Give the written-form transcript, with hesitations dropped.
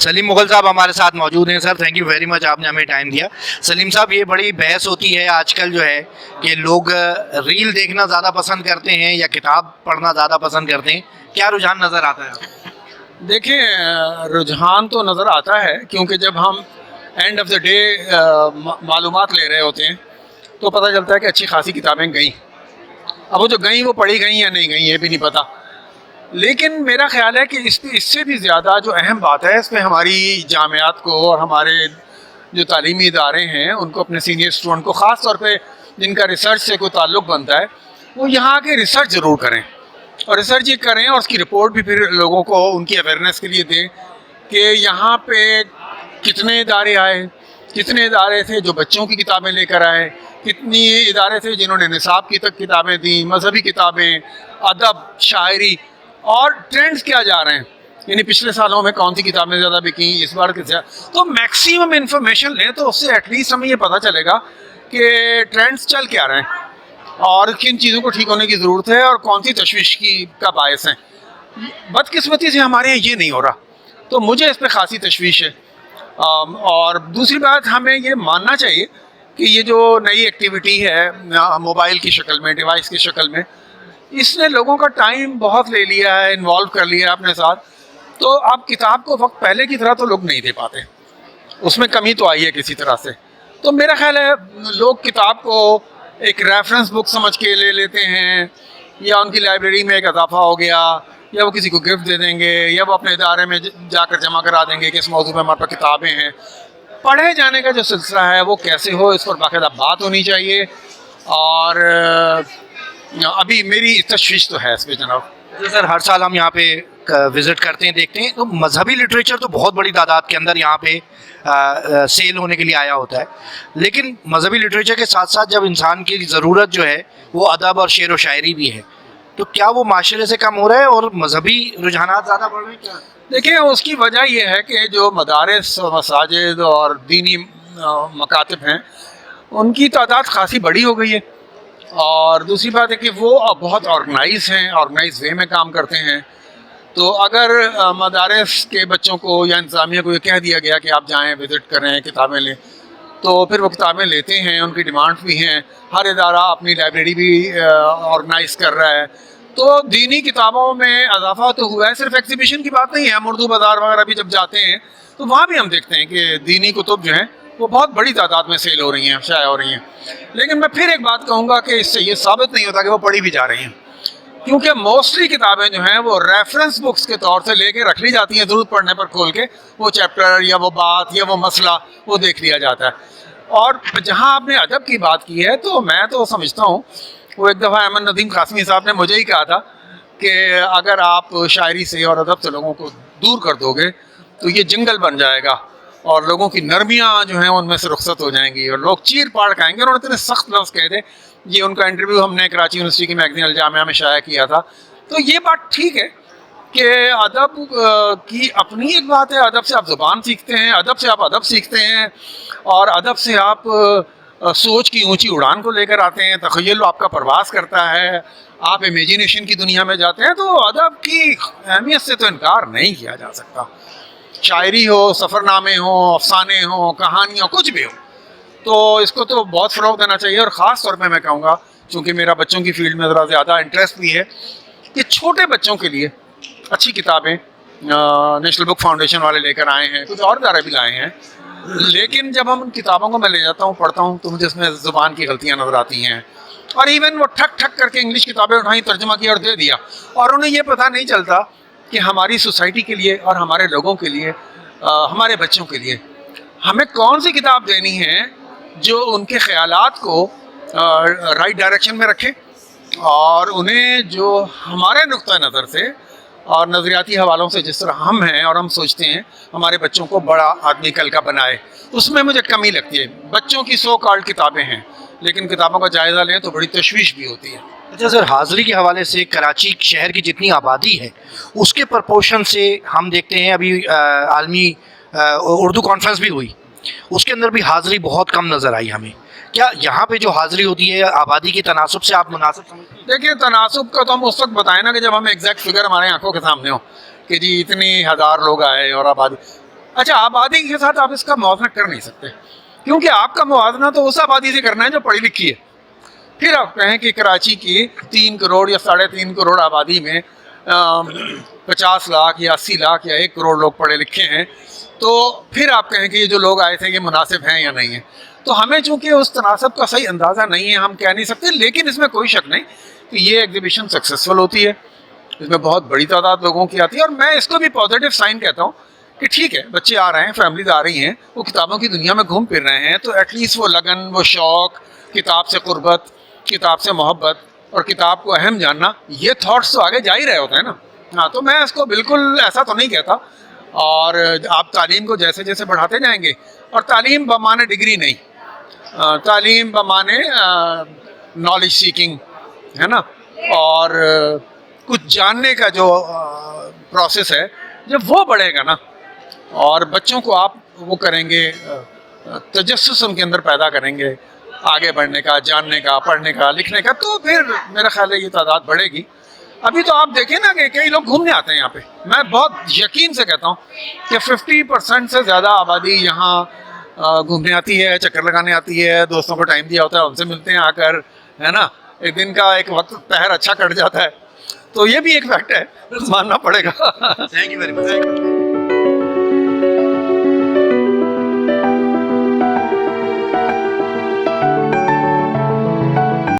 सलीम मुगल साहब हमारे साथ मौजूद हैं। Sir thank you very much, आपने हमें टाइम दिया। सलीम साहब, ये बड़ी बहस होती है आजकल जो है कि लोग रील देखना ज़्यादा पसंद करते हैं या किताब पढ़ना ज़्यादा पसंद करते हैं, क्या रुझान नज़र आता है आपको? देखिए, रुझान तो नज़र आता है क्योंकि जब हम एंड ऑफ द डे मालूमात ले रहे होते हैं तो पता चलता है कि अच्छी खासी किताबें गई। अब वो जो गई वो पढ़ी गई या नहीं गई ये भी नहीं पता। लेकिन मेरा ख्याल है कि इससे भी ज़्यादा जो अहम बात है इसमें हमारी जामियात को और हमारे जो तालीमी इदारे हैं उनको अपने सीनियर स्टूडेंट को ख़ास तौर पे जिनका रिसर्च से कोई ताल्लुक़ बनता है वो यहाँ के रिसर्च ज़रूर करें और रिसर्च ये करें और उसकी रिपोर्ट भी फिर लोगों को उनकी अवेयरनेस के लिए दें कि यहाँ पे कितने इदारे आए, कितने इदारे थे जो बच्चों की किताबें लेकर आए, कितनी इदारे थे जिन्होंने निसाब की तक किताबें दी, मजहबी किताबें, अदब, शायरी, और ट्रेंड्स क्या जा रहे हैं, यानी पिछले सालों में कौन सी किताबें ज़्यादा बिकी, इस बार किस। तो मैक्सिमम इन्फॉर्मेशन लें तो उससे एटलीस्ट हमें ये पता चलेगा कि ट्रेंड्स चल क्या रहे हैं और किन चीज़ों को ठीक होने की ज़रूरत है और कौन सी तशवीश की का बायस है। बदकिस्मती से हमारे यहाँ ये नहीं हो रहा, तो मुझे इस पर ख़ासी तशवीश है। और दूसरी बात, हमें ये मानना चाहिए कि ये जो नई एक्टिविटी है मोबाइल की शक्ल में, डिवाइस की शक्ल में, इसने लोगों का टाइम बहुत ले लिया है, इन्वॉल्व कर लिया है अपने साथ। तो अब किताब को वक्त पहले की तरह तो लोग नहीं दे पाते, उसमें कमी तो आई है किसी तरह से। तो मेरा ख्याल है लोग किताब को एक रेफरेंस बुक समझ के ले लेते हैं, या उनकी लाइब्रेरी में एक इजाफा हो गया, या वो किसी को गिफ्ट दे देंगे, या वो अपने इदारे में जाकर जमा करा देंगे कि इस मौजू में हमारे पास किताबें हैं। पढ़े जाने का जो सिलसिला है वो कैसे हो, इस पर बाकायदा बात होनी चाहिए। और अभी मेरी तशवीश तो है इस पर जनाब। सर हर साल हम यहाँ पे विज़िट करते हैं, देखते हैं, तो मजहबी लिटरेचर तो बहुत बड़ी तादाद के अंदर यहाँ पे सेल होने के लिए आया होता है, लेकिन मजहबी लिटरेचर के साथ साथ जब इंसान की ज़रूरत जो है वो अदब और शेर व शायरी भी है, तो क्या वो माशरे से कम हो रहा है और मजहबी रुझानात ज़्यादा बढ़ रहे हैं क्या? देखिए, उसकी वजह यह है कि जो मदारिस, मसाजिद और दीनी मकातिब हैं उनकी तादाद खासी बड़ी हो गई है। और दूसरी बात है कि वो अब बहुत ऑर्गेनाइज हैं, ऑर्गेनाइज वे में काम करते हैं। तो अगर मदारिस के बच्चों को या इंतज़ामिया को ये कह दिया गया कि आप जाएं, विज़िट करें, किताबें लें, तो फिर वो किताबें लेते हैं, उनकी डिमांड्स भी हैं। हर इदारा अपनी लाइब्रेरी भी ऑर्गेनाइज कर रहा है। तो दीनी किताबों में इजाफा तो हुआ है, सिर्फ एग्जीबिशन की बात नहीं है। हम उर्दू बाज़ार वगैरह भी जब जाते हैं तो वहाँ भी हम देखते हैं कि दीनी कुतुब जो हैं वो बहुत बड़ी तादाद में सेल हो रही हैं, शाया हो रही हैं। लेकिन मैं फिर एक बात कहूँगा कि इससे ये साबित नहीं होता कि वो पढ़ी भी जा रही हैं, क्योंकि मोस्टली किताबें जो हैं वो रेफरेंस बुक्स के तौर से लेके रख ली जाती हैं, ज़रूरत पड़ने पर खोल के वो चैप्टर या वो बात या वो मसला वो देख लिया जाता है। और जहाँ आपने अदब की बात की है तो मैं तो समझता हूँ, वो एक दफ़ा अहमद नदीम कासमी साहब ने मुझे ही कहा था कि अगर आप शायरी से और अदब से लोगों को दूर कर दोगे तो ये जंगल बन जाएगा और लोगों की नरमियाँ जो हैं उनमें से रुखसत हो जाएंगी और लोग चीर पाड़ खाएंगे। उन्होंने इतने सख्त लफ्ज़ कहे थे, ये उनका इंटरव्यू हमने कराची यूनिवर्सिटी की मैगज़ीन अल जामिया में शाया किया था। तो ये बात ठीक है कि अदब की अपनी एक बात है, अदब से आप ज़ुबान सीखते हैं, अदब से आप अदब सीखते हैं और अदब से आप सोच की ऊंची उड़ान को लेकर आते हैं, तख़य्युल आपका परवास करता है, आप इमेजिनेशन की दुनिया में जाते हैं। तो अदब की अहमियत से तो इनकार नहीं किया जा सकता। शायरी हो, सफ़रनामे हो, अफसाने हो, कहानियाँ, कुछ भी हो, तो इसको तो बहुत फ़रोग़ देना चाहिए। और ख़ास तौर पे मैं कहूँगा, चूँकि मेरा बच्चों की फ़ील्ड में ज़रा ज़्यादा इंटरेस्ट भी है, कि छोटे बच्चों के लिए अच्छी किताबें नेशनल बुक फाउंडेशन वाले लेकर आए हैं, कुछ और इदारे भी लाए हैं। लेकिन जब हम उन किताबों को मैं ले जाता हूँ, पढ़ता हूँ, तो मुझे उसमें ज़ुबान की गलतियाँ नज़र आती हैं। और इवन वो ठक ठक करके इंग्लिश किताबें उठाई, तर्जुमा किया और दे दिया, और उन्हें ये पता नहीं चलता कि हमारी सोसाइटी के लिए और हमारे लोगों के लिए, हमारे बच्चों के लिए हमें कौन सी किताब देनी है जो उनके ख़यालात को राइट डायरेक्शन में रखे और उन्हें जो हमारे नुक्ता नज़र से और नज़रियाती हवालों से जिस तरह हम हैं और हम सोचते हैं हमारे बच्चों को बड़ा आदमी कल का बनाए, उसमें मुझे कमी लगती है। बच्चों की 100 कार्ड किताबें हैं, लेकिन किताबों का जायज़ा लें तो बड़ी तशवीश भी होती है। अच्छा सर, हाज़िरी के हवाले से कराची शहर की जितनी आबादी है उसके प्रपोर्शन से हम देखते हैं, अभी आलमी उर्दू कॉन्फ्रेंस भी हुई, उसके अंदर भी हाज़िरी बहुत कम नज़र आई हमें। क्या यहाँ पे जो हाज़िरी होती है आबादी के तनासब से आप मुनासिब समझते हैं? देखिए, तनासब का तो हम उस वक्त बताएं ना कि जब हमें एग्जैक्ट फिगर हमारे आंखों के सामने हो कि जी इतनी हज़ार लोग आए और आबादी। अच्छा, आबादी के साथ आप इसका मुआवजा कर नहीं सकते, क्योंकि आपका मुआवजा तो उस आबादी से करना है जो पढ़ी लिखी है। फिर आप कहें कि कराची की 3 करोड़ या 3.5 करोड़ आबादी में 50 लाख या 80 लाख या 1 करोड़ लोग पढ़े लिखे हैं, तो फिर आप कहें कि ये जो लोग आए थे ये मुनासिब हैं या नहीं है। तो हमें चूंकि उस तनासब का सही अंदाज़ा नहीं है, हम कह नहीं सकते। लेकिन इसमें कोई शक नहीं कि ये एग्जीबिशन सक्सेसफुल होती है, इसमें बहुत बड़ी तादाद लोगों की आती है, और मैं इसको भी पॉजिटिव साइन कहता हूँ कि ठीक है, बच्चे आ रहे हैं, फैमिलीज आ रही हैं, वो किताबों की दुनिया में घूम फिर रहे हैं, तो एटलीस्ट वो लगन, वो शौक़, किताब से क़ुर्बत, किताब से मोहब्बत और किताब को अहम जानना, ये थॉट्स तो आगे जा ही रहे होते हैं ना। हाँ, तो मैं इसको बिल्कुल ऐसा तो नहीं कहता। और आप तालीम को जैसे जैसे बढ़ाते जाएंगे, और तालीम बमाने डिग्री नहीं, तालीम बमाने नॉलेज सीकिंग, है ना, और कुछ जानने का जो प्रोसेस है, जब वो बढ़ेगा ना, और बच्चों को आप वो करेंगे, तजस्सुस उनके अंदर पैदा करेंगे आगे बढ़ने का, जानने का, पढ़ने का, लिखने का, तो फिर मेरा ख्याल है ये तादाद बढ़ेगी। अभी तो आप देखें ना कि कई लोग घूमने आते हैं यहाँ पे। मैं बहुत यकीन से कहता हूँ कि 50% से ज़्यादा आबादी यहाँ घूमने आती है, चक्कर लगाने आती है, दोस्तों को टाइम दिया होता है, उनसे मिलते हैं आकर, है ना, एक दिन का एक वक्त पहर अच्छा कट जाता है। तो ये भी एक फैक्ट है, मानना पड़ेगा। Thank you very much.